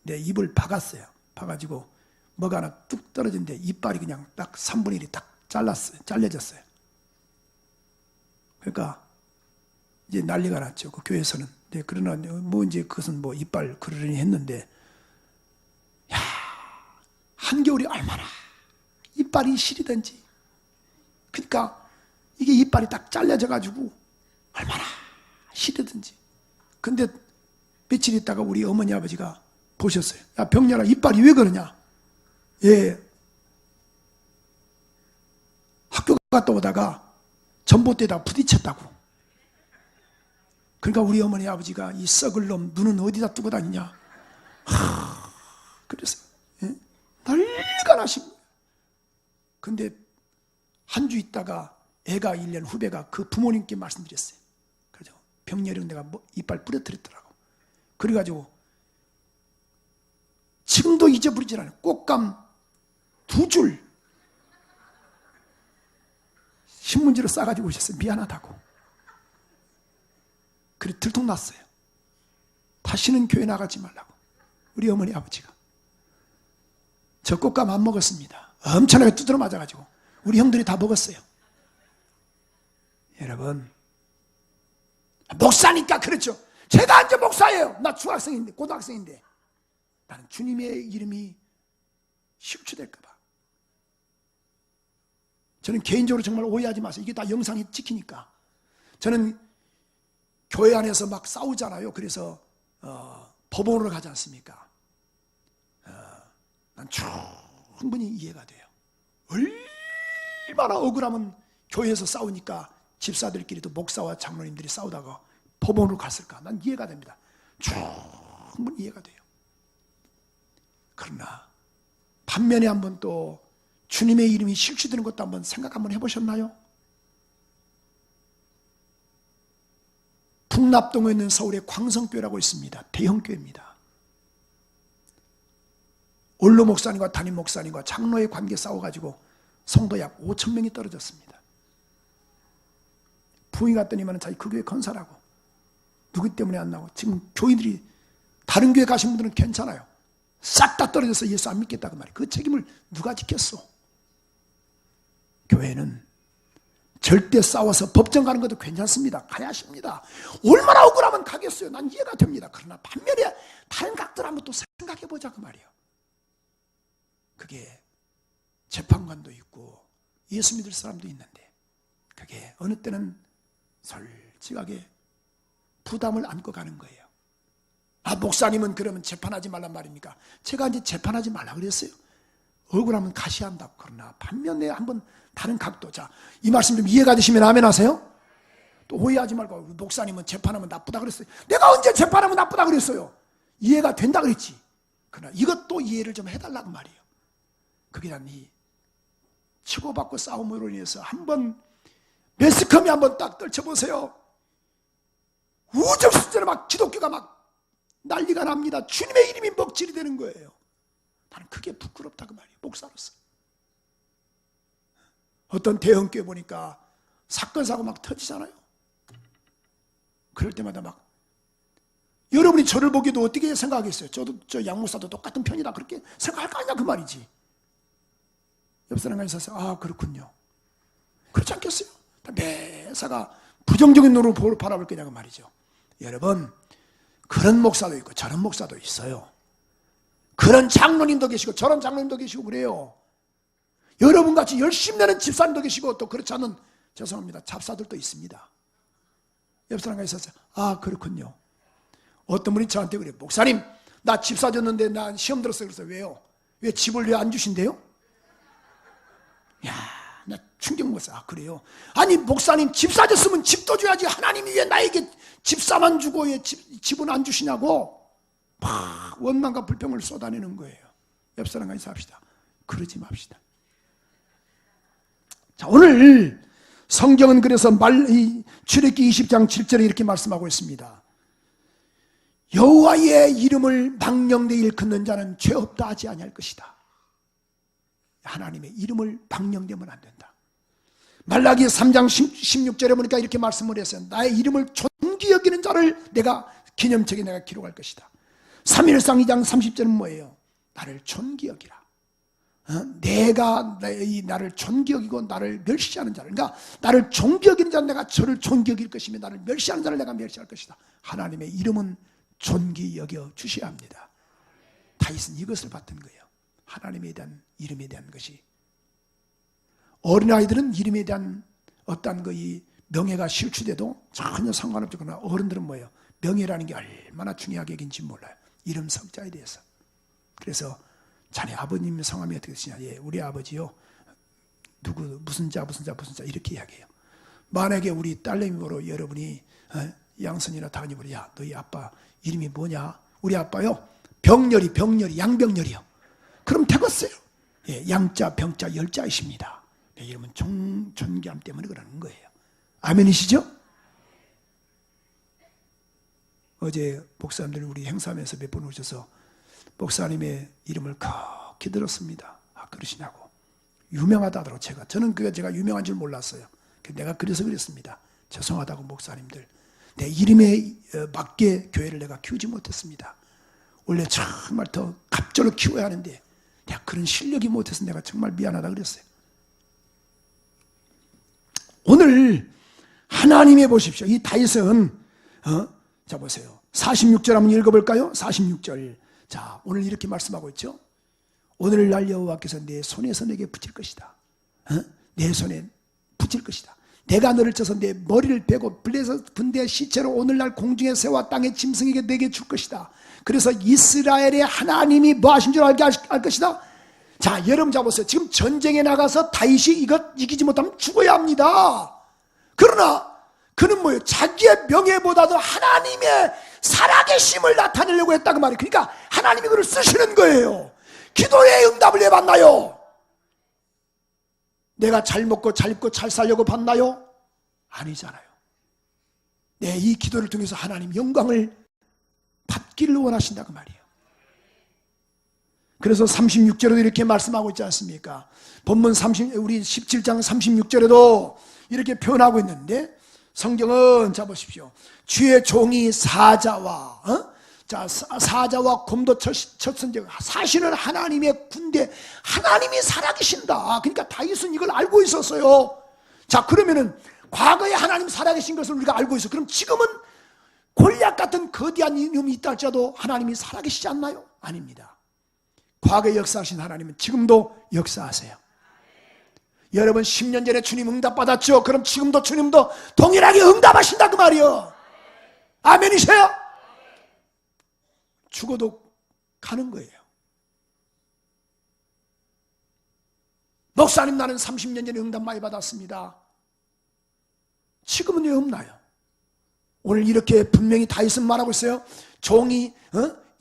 내 입을 박았어요. 박아가지고 뭐가 하나 뚝 떨어진데 이빨이 그냥 딱 3분의 1이 딱 잘려졌어요. 그러니까 이제 난리가 났죠. 그 교회에서는. 네, 그러나 뭐 이제 그것은 뭐 이빨 그러려니 했는데, 야, 한겨울이 얼마나 이빨이 시리든지. 그러니까 이게 이빨이 딱 잘려져 가지고 얼마나 시리든지. 근데 며칠 있다가 우리 어머니 아버지가 보셨어요. 야, 병렬아, 이빨이 왜 그러냐? 예, 학교 갔다 오다가 전봇대에다 부딪혔다고. 그러니까 우리 어머니 아버지가 이 썩을 놈 눈은 어디다 뜨고 다니냐? 그래서 예? 난리가 나십니다. 근데 한 주 있다가 애가 1년 후배가 그 부모님께 말씀드렸어요. 그래서 병렬이 내가 뭐 이빨 부러뜨렸더라고. 그래가지고 지금도 잊어버리질 않아요. 꽃감 2줄 신문지로 싸가지고 오셨어요. 미안하다고. 그래 들통났어요. 다시는 교회 나가지 말라고. 우리 어머니 아버지가. 저 꽃감 안 먹었습니다. 엄청나게 두드러 맞아가지고 우리 형들이 다 먹었어요. 여러분, 목사니까 그렇죠. 제가 이제 목사예요. 나 중학생인데, 고등학생인데 나는 주님의 이름이 실추될까 봐. 저는 개인적으로 정말 오해하지 마세요. 이게 다 영상이 찍히니까. 저는 교회 안에서 막 싸우잖아요. 그래서 법원으로 가지 않습니까? 난 충분히 이해가 돼요. 얼마나 억울하면 교회에서 싸우니까 집사들끼리도 목사와 장로님들이 싸우다가 법원으로 갔을까? 난 이해가 됩니다. 충분히 이해가 돼요. 그러나 반면에 한번 또 주님의 이름이 실추되는 것도 한번 생각 한번 해보셨나요? 북납동에 있는 서울의 광성교회라고 있습니다. 대형교회입니다. 원로 목사님과 담임 목사님과 장로의 관계 싸워가지고 성도 약 5,000명이 떨어졌습니다. 부흥이 갔더니만 자기 그 교회 건설하고 누구 때문에 안 나고. 지금 교인들이 다른 교회 가신 분들은 괜찮아요. 싹 다 떨어져서 예수 안 믿겠다고 말이에요. 그 책임을 누가 지켰어? 교회는 절대 싸워서 법정 가는 것도 괜찮습니다. 가야 하십니다. 얼마나 억울하면 가겠어요. 난 이해가 됩니다. 그러나 반면에 다른 각들 한번 또 생각해보자 그 말이에요. 그게 재판관도 있고 예수 믿을 사람도 있는데 그게 어느 때는 솔직하게 부담을 안고 가는 거예요. 아, 목사님은 그러면 재판하지 말란 말입니까? 제가 이제 재판하지 말라 그랬어요. 억울하면 가시한다고. 그러나 반면에 한번 다른 각도. 자, 이 말씀 좀 이해가 되시면 아멘 하세요. 또 오해하지 말고 목사님은 재판하면 나쁘다 그랬어요. 내가 언제 재판하면 나쁘다 그랬어요? 이해가 된다 그랬지. 그러나 이것도 이해를 좀 해달라고 말이에요. 그게 난 이 치고받고 싸움으로 인해서 한번 매스컴이 한번 딱 떨쳐보세요. 우정수전에 막 기독교가 막 난리가 납니다. 주님의 이름이 먹칠이 되는 거예요. 나는 그게 부끄럽다 그 말이에요. 목사로서. 어떤 대형교회 보니까 사건 사고 막 터지잖아요. 그럴 때마다 막 여러분이 저를 보기에도 어떻게 생각하겠어요? 저도 저 양목사도 똑같은 편이다 그렇게 생각할 거 아니냐 그 말이지. 옆 사람과 있어서 아 그렇군요. 그렇지 않겠어요? 매사가 부정적인 눈으로 바라볼 거냐고 말이죠. 여러분, 그런 목사도 있고 저런 목사도 있어요. 그런 장로님도 계시고 저런 장로님도 계시고 그래요. 여러분같이 열심히 내는 집사님도 계시고 또 그렇지 않은 죄송합니다 잡사들도 있습니다. 옆 사람과 있어서 아 그렇군요. 어떤 분이 저한테 그래요. 목사님 나 집사 줬는데 난 시험 들었어요. 그래서 왜요? 왜 집을 왜 안 주신대요? 야, 나 충격 먹었어요. 아 그래요? 아니 목사님 집사 줬으면 집도 줘야지. 하나님이 왜 나에게 집사만 주고 왜 집은 안 주시냐고 막 원망과 불평을 쏟아내는 거예요. 옆 사람과 인사합시다. 그러지 맙시다. 자, 오늘 성경은 그래서 출애굽기 20장 7절에 이렇게 말씀하고 있습니다. 여호와의 이름을 망령되이 일컫는 자는 죄 없다 하지 아니할 것이다. 하나님의 이름을 망령되면 안 된다. 말라기 3장 16절에 보니까 이렇게 말씀을 했어요. 나의 이름을 존귀 여기는 자를 내가 기념책에 내가 기록할 것이다. 3일상 2장 30절은 뭐예요? 나를 존귀 여기라. 내가 나를 존귀여기고 나를 멸시하는 자를, 그러니까 나를 존귀여기는 자는 내가 저를 존귀여길 것이며 나를 멸시하는 자를 내가 멸시할 것이다. 하나님의 이름은 존귀여겨 주셔야 합니다. 다윗은 이것을 받은 거예요. 하나님에 대한 이름에 대한 것이. 어린아이들은 이름에 대한 어떠한 이 명예가 실추돼도 전혀 상관없지. 그러나 어른들은 뭐예요? 명예라는 게 얼마나 중요하게 여긴지 몰라요. 이름 성자에 대해서. 그래서 자네 아버님 성함이 어떻게 되시냐? 예, 우리 아버지요. 누구 무슨 자 이렇게 이야기해요. 만약에 우리 딸내미로 여러분이 양선이나 다은이 보러, 야, 너희 아빠 이름이 뭐냐? 우리 아빠요. 병렬이 양병렬이요. 그럼 되겠어요. 예, 양자 병자 열자이십니다. 내 이름은 존귀함 때문에 그러는 거예요. 아멘이시죠? 어제 목사님들이 우리 행사하면서 몇 번 오셔서 목사님의 이름을 크게 들었습니다. 아, 그러시냐고. 유명하다더라고. 저는 제가 유명한 줄 몰랐어요. 내가 그래서 그랬습니다. 죄송하다고 목사님들. 내 이름에 맞게 교회를 내가 키우지 못했습니다. 원래 정말 더 갑절로 키워야 하는데 내가 그런 실력이 못해서 내가 정말 미안하다 그랬어요. 오늘 하나님의 보십시오. 이 다윗은 자 보세요. 46절 한번 읽어볼까요? 46절. 자, 오늘 이렇게 말씀하고 있죠. 오늘날 여호와께서 내 손에서 내게 붙일 것이다. 내 손에 붙일 것이다. 내가 너를 쳐서 내 머리를 베고 블레서 분대의 시체로 오늘날 공중의 새와 땅의 짐승에게 내게 줄 것이다. 그래서 이스라엘의 하나님이 뭐 하신 줄 알게 할 것이다. 자, 여러분 잡으세요. 지금 전쟁에 나가서 다윗이 이것 이기지 못하면 죽어야 합니다. 그러나 그는 뭐예요? 자기의 명예보다도 하나님의 살아계심을 나타내려고 했다고 말이에요. 그러니까 하나님이 그를 쓰시는 거예요. 기도의 응답을 왜 받나요? 내가 잘 먹고 잘 입고 잘 살려고 받나요? 아니잖아요. 이 기도를 통해서 하나님 영광을 받기를 원하신다고 말이에요. 그래서 36절에도 이렇게 말씀하고 있지 않습니까? 본문 우리 17장 36절에도 이렇게 표현하고 있는데, 성경은 자 보십시오. 주의 종이 사자와 사자와 곰도 쳤은즉 사실은 하나님의 군대, 하나님이 살아계신다. 그러니까 다윗은 이걸 알고 있었어요. 자, 그러면은 과거에 하나님 살아계신 것을 우리가 알고 있어. 그럼 지금은 골리앗 같은 거대한 이놈이 있다 할지라도 하나님이 살아계시지 않나요? 아닙니다. 과거에 역사하신 하나님은 지금도 역사하세요. 여러분 10년 전에 주님 응답받았죠? 그럼 지금도 주님도 동일하게 응답하신다 그 말이요. 아멘이세요? 죽어도 가는 거예요. 목사님, 나는 30년 전에 응답 많이 받았습니다. 지금은 왜 없나요? 오늘 이렇게 분명히 다윗은 말하고 있어요.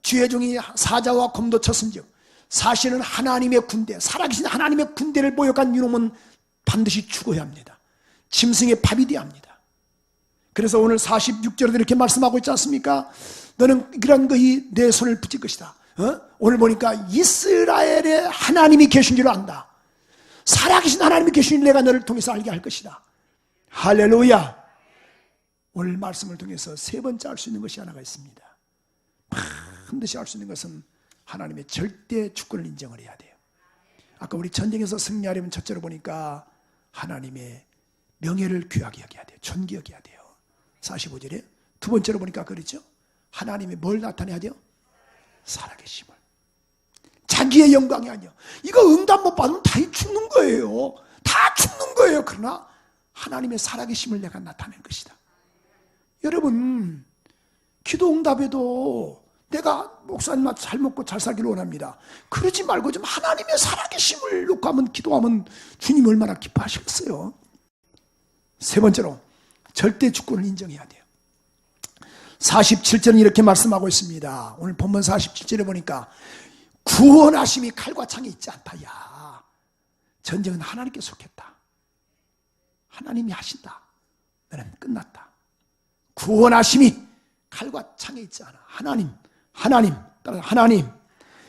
주의 종이 사자와 곰도 쳤은즉 사실은 하나님의 군대, 살아계신 하나님의 군대를 모욕한 이놈은 반드시 죽어야 합니다. 짐승의 밥이 되어야 합니다. 그래서 오늘 46절에도 이렇게 말씀하고 있지 않습니까? 너는 그런 내 손을 붙일 것이다. 오늘 보니까 이스라엘의 하나님이 계신 줄 안다. 살아계신 하나님이 계신 줄 내가 너를 통해서 알게 할 것이다. 할렐루야. 오늘 말씀을 통해서 세 번째 알 수 있는 것이 하나가 있습니다. 반드시 알 수 있는 것은 하나님의 절대 주권을 인정을 해야 돼요. 아까 우리 전쟁에서 승리하려면 첫째로 보니까 하나님의 명예를 귀하게 여겨야 돼요. 존귀 여겨야 돼요. 45절에 두 번째로 보니까 그렇죠. 하나님이 뭘 나타내야 돼요? 살아계심을. 자기의 영광이 아니요. 이거 응답 못 받으면 다 죽는 거예요. 다 죽는 거예요. 그러나 하나님의 살아계심을 내가 나타낸 것이다. 여러분, 기도 응답에도 내가 목사님 잘 먹고 잘 살기를 원합니다. 그러지 말고 좀 하나님의 살아계심을 놓고 하면 기도하면 주님이 얼마나 기뻐하시겠어요. 세 번째로 절대 주권을 인정해야 돼요. 47절은 이렇게 말씀하고 있습니다. 오늘 본문 47절에 보니까 구원하심이 칼과 창에 있지 않다. 야, 전쟁은 하나님께 속했다. 하나님이 하신다. 너는 끝났다. 구원하심이 칼과 창에 있지 않아. 하나님.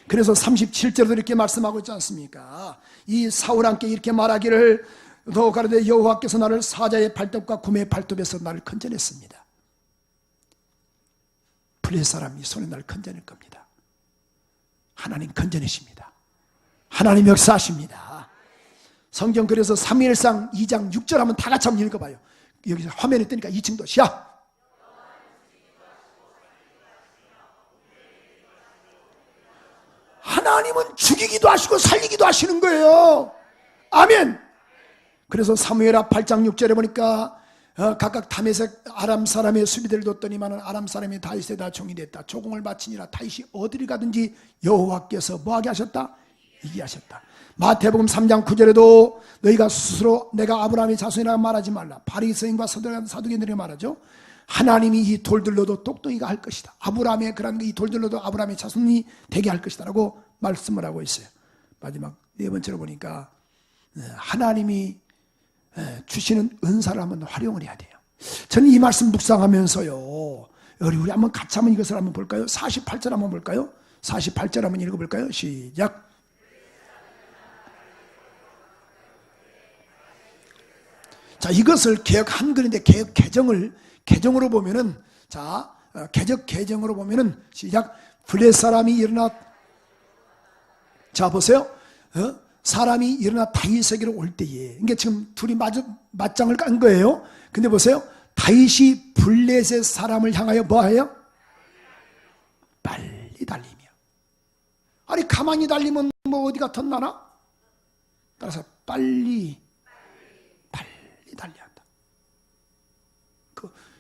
그래서 37절에도 이렇게 말씀하고 있지 않습니까? 이 사울왕께 이렇게 말하기를 너 가로되 여호와께서 나를 사자의 발톱과 곰의 발톱에서 나를 건져냈습니다. 블레셋 사람이 손에 나를 건져낼 겁니다. 하나님 건져내십니다. 하나님 역사하십니다. 성경 그래서 사무엘상 2장 6절 한번 다 같이 한번 읽어봐요. 여기서 화면에 뜨니까 2층도 시작. 하나님은 죽이기도 하시고 살리기도 하시는 거예요. 아멘. 그래서 사무엘하 8장 6절에 보니까 각각 다메섹 아람 사람의 수비대를 뒀더니만은 아람 사람이 다윗에다 종이 됐다. 조공을 바치니라. 다윗이 어디를 가든지 여호와께서 뭐하게 하셨다? 이기게 하셨다. 마태복음 3장 9절에도 너희가 스스로 내가 아브라함의 자손이라 말하지 말라. 바리새인과 사두개인들이 말하죠. 하나님이 이 돌들로도 똑똑이가 할 것이다. 아브라함의 그런 이 돌들로도 아브라함의 자손이 되게 할 것이다 라고 말씀을 하고 있어요. 마지막 네 번째로 보니까 하나님이 주시는 은사를 한번 활용을 해야 돼요. 저는 이 말씀 묵상하면서요, 우리 한번 같이 한번 이것을 한번 볼까요? 48절 한번 볼까요? 48절 한번 읽어볼까요? 시작. 자, 이것을 개역 한글인데 개역 개정으로 보면은, 자, 개적 개정으로 보면은 시작. 블레 사람이 일어나, 자 보세요. 사람이 일어나 다윗에게로 올 때에, 이게 지금 둘이 맞짱을 깐 거예요. 근데 보세요. 다윗이 블레셋 사람을 향하여 뭐해요? 빨리 달리며. 아니 가만히 달리면 뭐 어디가 덧나나? 따라서 빨리 달려야 한다.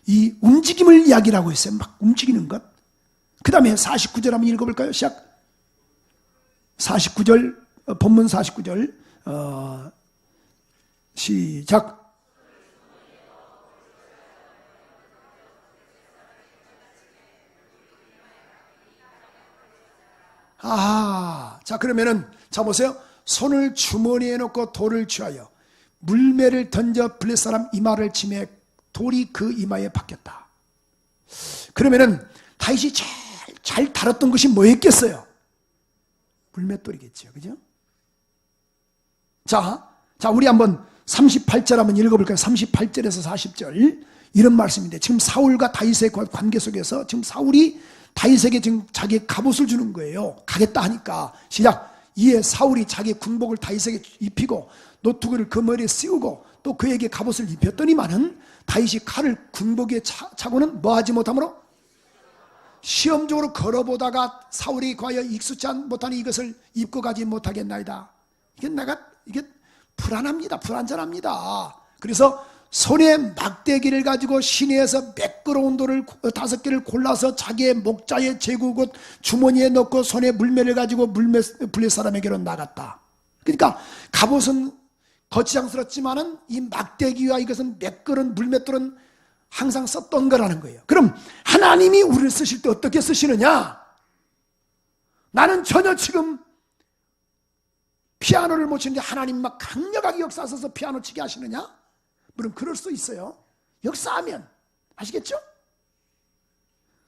이 움직임을 이야기라고 했어요. 막 움직이는 것. 그 다음에 49절 한번 읽어볼까요? 시작. 49절, 본문 49절, 시작. 자 그러면은 자 보세요. 손을 주머니에 넣고 돌을 취하여 물매를 던져 블레 사람 이마를 치매 돌이 그 이마에 박혔다. 그러면은 다윗이 잘 다뤘던 것이 뭐였겠어요? 물맷돌이겠죠. 그죠? 자, 우리 한번 38절 한번 읽어볼까요? 38절에서 40절. 이런 말씀인데, 지금 사울과 다윗의 관계 속에서 지금 사울이 다윗에게 지금 자기 갑옷을 주는 거예요. 가겠다 하니까. 시작. 이에 사울이 자기 군복을 다윗에게 입히고 노투구를 그 머리에 씌우고 또 그에게 갑옷을 입혔더니만은 다윗이 칼을 군복에 차고는 뭐하지 못하므로 시험적으로 걸어보다가 사울이 과연 익숙지 못하니 이것을 입고 가지 못하겠나이다. 이게 불안합니다. 불안전합니다. 그래서 손에 막대기를 가지고 시내에서 매끄러운 돌을 5개를 골라서 자기의 목자에 재구고 주머니에 넣고 손에 물매를 가지고 블레 사람에게로 나갔다. 그러니까 갑옷은 거치장스럽지만은 이 막대기와 이것은 매끄러운 물맷돌은 항상 썼던 거라는 거예요. 그럼 하나님이 우리를 쓰실 때 어떻게 쓰시느냐? 나는 전혀 지금 피아노를 못 치는데 하나님 막 강력하게 역사하셔서 피아노 치게 하시느냐? 물론 그럴 수 있어요. 역사하면. 아시겠죠?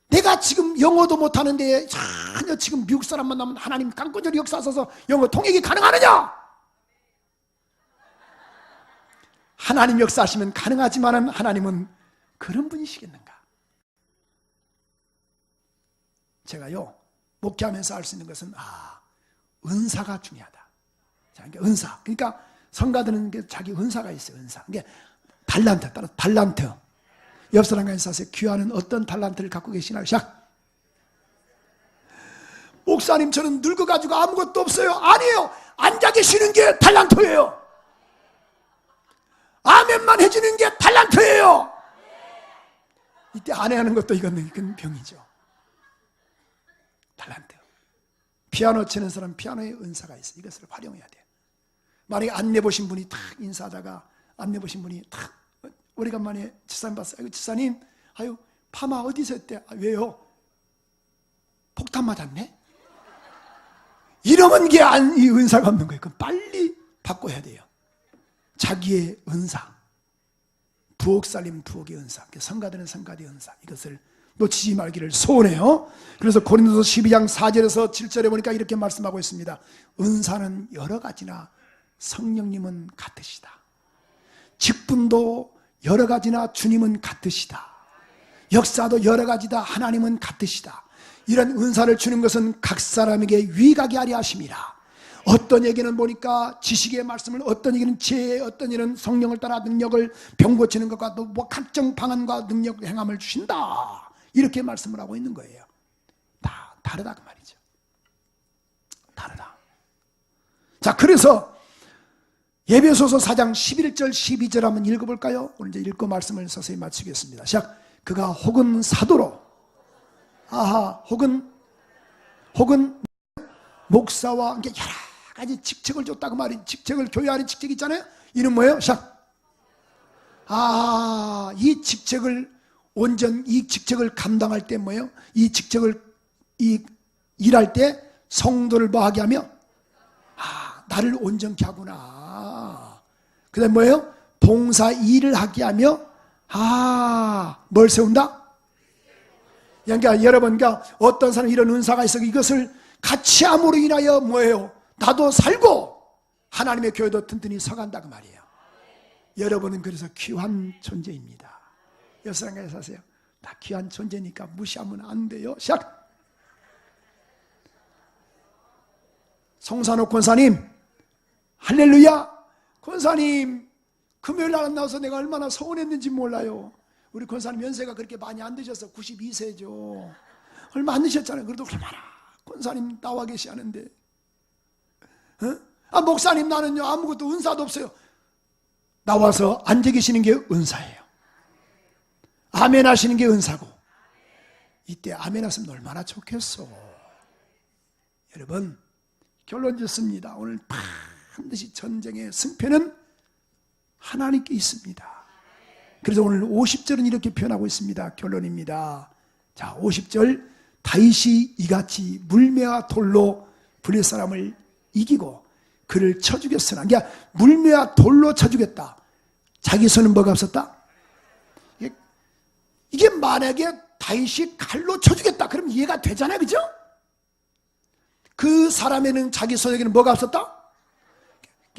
내가 지금 영어도 못하는데 전혀 지금 미국 사람 만나면 하나님 강권적으로 역사하셔서 영어 통역이 가능하느냐? 하나님 역사하시면 가능하지만 하나님은 그런 분이시겠는가? 제가요 목회하면서 알 수 있는 것은 은사가 중요하다. 자, 그러니까 은사. 그러니까 성가들은 자기 은사가 있어요. 은사. 그러니까 달란트 따라 달란트. 옆 사람과 인사하세요. 귀하는 어떤 달란트를 갖고 계시나요? 시작. 목사님 저는 늙어가지고 아무것도 없어요. 아니에요. 앉아 계시는 게 달란트예요. 아멘만 해주는 게 달란트예요. 이때 안 해하는 것도 이건 병이죠. 달란트. 피아노 치는 사람 피아노의 은사가 있어요. 이것을 활용해야 돼요. 만약에 안내 보신 분이 탁 인사하다가 안내 보신 분이 탁 오래간만에 집사님 봤어요. 아이고 집사님, 파마 어디서 했대? 왜요? 폭탄 맞았네? 이러면 이게 이 은사가 없는 거예요. 그럼 빨리 바꿔야 돼요. 자기의 은사, 부엌 살림 부엌의 은사, 성가대는 성가대의 은사, 이것을 놓치지 말기를 소원해요. 그래서 고린도서 12장 4절에서 7절에 보니까 이렇게 말씀하고 있습니다. 은사는 여러 가지나 성령님은 같으시다. 직분도 여러 가지나 주님은 같으시다. 역사도 여러 가지다. 하나님은 같으시다. 이런 은사를 주는 것은 각 사람에게 유익하게 하려 하심이라. 어떤 얘기는 보니까 지식의 말씀을, 어떤 얘기는 지혜, 어떤 얘기는 성령을 따라 능력을, 병 고치는 것과 또 뭐 각종 방안과 능력 행함을 주신다, 이렇게 말씀을 하고 있는 거예요. 다 다르다 그 말이죠. 다르다. 자, 그래서 에베소서 4장 11절 12절 한번 읽어볼까요? 오늘 이제 읽고 말씀을 서서히 마치겠습니다. 시작. 그가 혹은 사도로, 혹은 목사와 여러 가지 직책을 줬다고 말이, 직책을, 교회 안에 직책이 있잖아요. 이는 뭐예요? 시작. 이 직책을 이 직책을 감당할 때 뭐예요? 이 직책을 일할 때 성도를 뭐하게 하며, 나를 온전케 하구나. 그 다음에 뭐예요? 봉사 일을 하게 하며, 뭘 세운다? 그러니까 여러분, 어떤 사람이 이런 은사가 있어 이것을 같이 함으로 인하여 뭐예요? 나도 살고 하나님의 교회도 튼튼히 서간다 그 말이에요. 여러분은 그래서 귀한 존재입니다. 여러분 사세요. 다 귀한 존재니까 무시하면 안 돼요. 시작. 송산옥 권사님, 할렐루야. 권사님, 금요일날 안 나와서 내가 얼마나 서운했는지 몰라요. 우리 권사님 연세가 그렇게 많이 안 드셔서 92세죠. 얼마 안 드셨잖아요. 그래도 얼마나 권사님 나와 계시는데, 목사님 나는요 아무것도 은사도 없어요. 나와서 앉아 계시는 게 은사예요. 아멘 하시는 게 은사고, 이때 아멘 하시면 얼마나 좋겠어. 여러분, 결론 짓습니다. 오늘 반드시 전쟁의 승패는 하나님께 있습니다. 그래서 오늘 50절은 이렇게 표현하고 있습니다. 결론입니다. 자, 50절. 다윗이 이같이 물매와 돌로 블레 사람을 이기고 그를 쳐 죽였으나, 그러니까 물매와 돌로 쳐 죽였다. 자기 손은 뭐가 없었다? 이게 만약에 다윗이 칼로 쳐 죽였다 그러면 이해가 되잖아요, 그죠? 그 사람에는, 자기 손에게는 뭐가 없었다?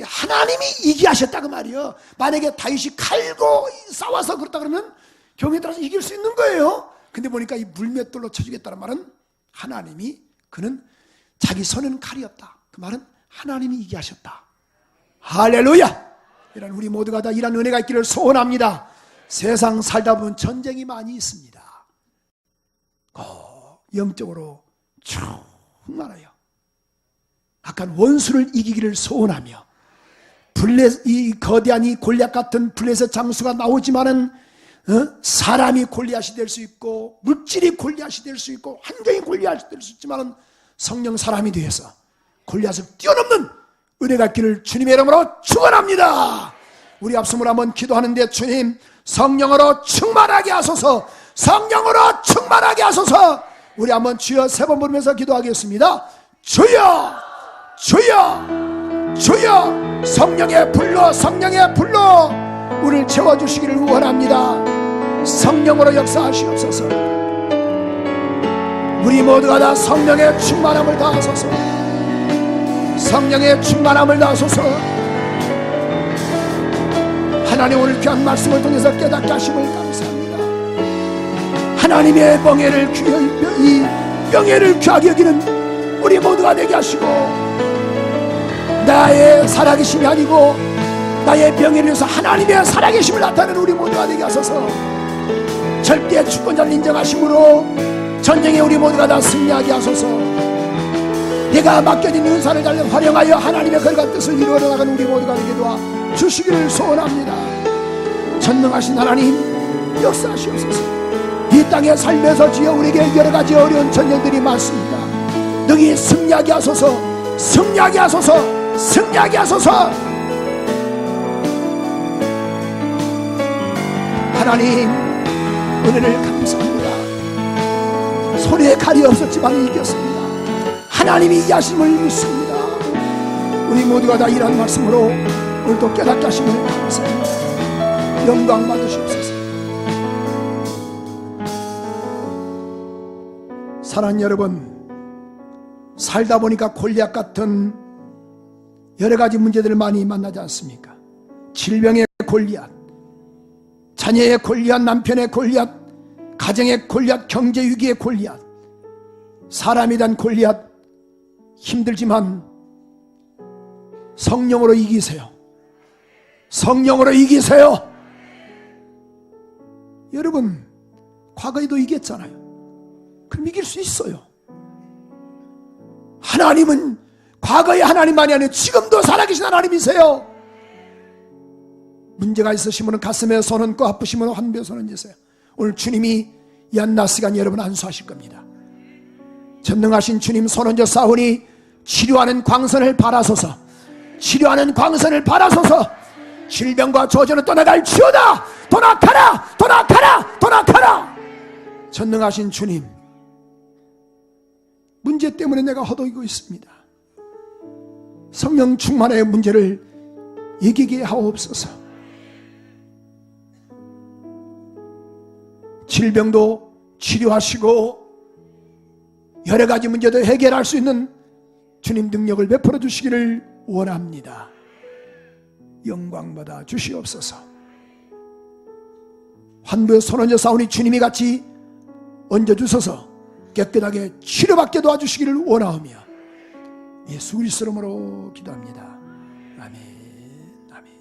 하나님이 이기하셨다 그 말이에요. 만약에 다윗이 칼고 싸워서 그렇다 그러면 경우에 따라서 이길 수 있는 거예요. 근데 보니까 이 물맷돌로 쳐주겠다는 말은 하나님이, 그는 자기 손에는 칼이 없다. 그 말은 하나님이 이기하셨다. 할렐루야. 이런 우리 모두가 다 이런 은혜가 있기를 소원합니다. 세상 살다 보면 전쟁이 많이 있습니다. 영적으로 충만하여 악한 원수를 이기기를 소원하며, 이 거대한 이 골리앗 같은 블레셋 장수가 나오지만은 사람이 골리앗이 될 수 있고, 물질이 골리앗이 될 수 있고, 환경이 골리앗이 될 수 있지만은 성령 사람이 되어서 골리앗을 뛰어넘는 은혜가 있기를 주님의 이름으로 축원합니다. 우리 앞섬으로 한번 기도하는데, 주님 성령으로 충만하게 하소서, 성령으로 충만하게 하소서. 우리 한번 주여 3번 부르면서 기도하겠습니다. 주여, 주여, 주여. 성령의 불로, 성령의 불로 우리를 채워주시기를 원합니다. 성령으로 역사하시옵소서. 우리 모두가 다 성령의 충만함을 다하소서. 성령의 충만함을 다하소서. 하나님, 오늘 귀한 말씀을 통해서 깨닫게 하심을 감사합니다. 하나님의 이 명예를 귀하게 여기는 우리 모두가 되게 하시고, 나의 살아계심이 아니고 나의 명예를 위해서 하나님의 살아계심을 나타내는 우리 모두가 되게 하소서. 절대 주권자를 인정하심으로 전쟁에 우리 모두가 다 승리하게 하소서. 내가 맡겨진 은사를 잘 활용하여 하나님의 거룩한 뜻을 이루어 나가는 우리 모두가 되게 도와 주시기를 소원합니다. 전능하신 하나님, 역사하시옵소서. 이 땅의 삶에서 주여 우리에게 여러가지 어려운 전쟁들이 많습니다. 능히 승리하게 하소서. 승리하게 하소서. 승리하게 하소서. 하나님, 은혜를 감사합니다. 손에 칼이 없었지만 이겼습니다. 하나님이 이기하심을 믿습니다. 우리 모두가 다 이런 말씀으로 오늘도 깨닫게 하심을 감사합니다. 영광 받으시옵소서. 사랑하는 여러분, 살다 보니까 골리앗 같은 여러 가지 문제들을 많이 만나지 않습니까? 질병의 골리앗, 자녀의 골리앗, 남편의 골리앗, 가정의 골리앗, 경제 위기의 골리앗, 사람에 대한 골리앗. 힘들지만 성령으로 이기세요. 성령으로 이기세요. 여러분, 과거에도 이겼잖아요. 그럼 이길 수 있어요. 하나님은 과거의 하나님만이 아니라 지금도 살아계신 하나님이세요. 문제가 있으시면 가슴에 손 얹고 아프시면 환부에 손 얹으세요. 오늘 주님이 이 한낮 시간 여러분 안수하실 겁니다. 전능하신 주님 손 얹어 싸우니 치료하는 광선을 바라소서. 치료하는 광선을 바라소서. 질병과 저주는 떠나갈지어다. 떠나가라, 떠나가라, 떠나가라. 전능하신 주님, 문제 때문에 내가 허덕이고 있습니다. 성령 충만의 문제를 얘기하게 하옵소서. 질병도 치료하시고 여러 가지 문제도 해결할 수 있는 주님 능력을 베풀어 주시기를 원합니다. 영광 받아 주시옵소서. 환부에 손 얹어 싸우니 주님이 같이 얹어주셔서 깨끗하게 치료받게 도와주시기를 원하오며 예수 그리스도 이름으로 기도합니다. 아멘. 아멘.